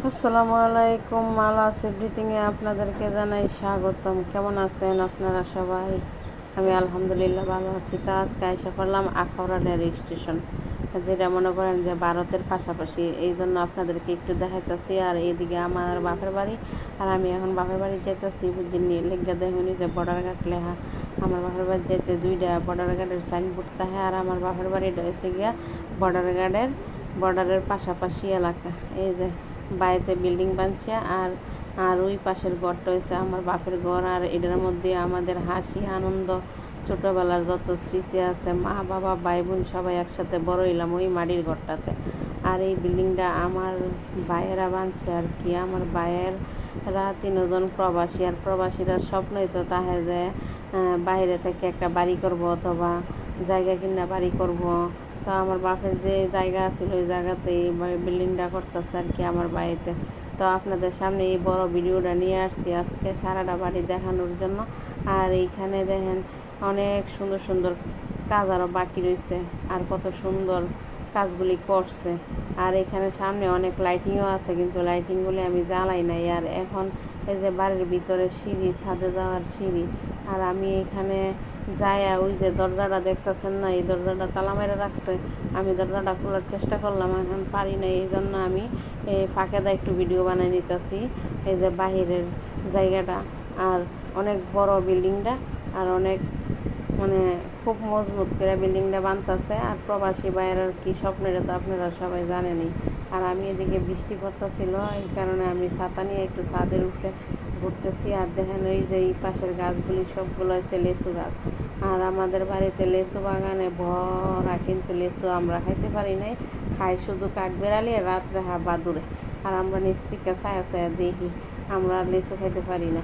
আসসালামু আলাইকুম। মালাস এভরিথিংয়ে আপনাদেরকে জানাই স্বাগতম। কেমন আছেন আপনারা সবাই? আমি আলহামদুলিল্লাহ ভালো আছি। তো আজকে এসে পড়লাম আখাউড়া রেল স্টেশন, যেটা মনে করেন যে ভারতের পাশাপাশি, এই জন্য আপনাদেরকে একটু দেখাইতেছি। আর এইদিকে আমার বাপের বাড়ি, আর আমি এখন বাপের বাড়ি যেতেছি। বুঝিনি লেখা দেখুনি যে বর্ডার ঘাট লেখা। আমার বাপের বাড়ি যেতে দুইটা বর্ডার গার্ডের সাইনবোর্ড থাকে, আর আমার বাপের বাড়িটা হয়েছে গিয়া বর্ডারের পাশাপাশি এলাকা। এই যে বাড়িতে বিল্ডিং বানছে, আর আর ওই পাশের ঘরটা হয়েছে আমার বাপের ঘর। আর এটার মধ্যে আমাদের হাসি আনন্দ, ছোটোবেলার যত স্মৃতি আছে, মা বাবা ভাই বোন সবাই একসাথে বড় হইলাম ওই মাটির ঘরটাতে। আর এই বিল্ডিংটা আমার ভাইয়েরা বানছে আর কি। আমার ভাইয়েরা তিনজন প্রবাসী, আর প্রবাসীরা স্বপ্নই তো তাহে যে বাইরে থেকে একটা বাড়ি করব অথবা জায়গা কিনা বাড়ি করব। তো আমার বাপের যে জায়গা ছিল ওই জায়গাতে এই বিল্ডিংটা করতেছে আর কি আমার বাড়িতে। তো আপনাদের সামনে এই বড় ভিডিওটা নিয়ে আসছি আজকে সারাটা বাড়ি দেখানোর জন্য। আর এইখানে দেখেন অনেক সুন্দর সুন্দর কাজ আরও বাকি রয়েছে, আর কত সুন্দর কাজগুলি করছে। আর এখানে সামনে অনেক লাইটিংও আছে, কিন্তু লাইটিংগুলি আমি জ্বালাই নাই। আর এখন এই যে বাড়ির ভিতরে সিঁড়ি, ছাদে যাওয়ার সিঁড়ি। আর আমি এখানে যাইয়া ওই যে দরজাটা দেখতেছেন না, এই দরজাটা তালা মেরে রাখছে। আমি দরজাটা খোলার চেষ্টা করলাম, এখন পারি না। এই জন্য আমি এই ফাঁকে দা একটু ভিডিও বানিয়ে নিতেছি। এই যে বাহিরের জায়গাটা, আর অনেক বড় বিল্ডিংটা, আর অনেক মানে খুব মজবুত করে বিল্ডিংটা বানতেছে। আর প্রবাসী বাইরের কি স্বপ্নের তো আপনারা সবাই জানেনই। আর আমি এদিকে বৃষ্টি পড়তেছিল, এই কারণে আমি ছাতা নিয়ে একটু ছাদের উপরে ঘুরতেছি। আর দেখেন ওই যে এই পাশের গাছগুলি সবগুলো হচ্ছে লেচু গাছ। আর আমাদের বাড়িতে লেচু বাগানে ভরা, কিন্তু লেচু আমরা খাইতে পারি নাই, খাই শুধু কাঠবেড়ালি আর রাত্রে বাদুরে। আর আমরা নিচ থেকে ছায়া ছায়া দেখি, আমরা লেচু খাইতে পারি না।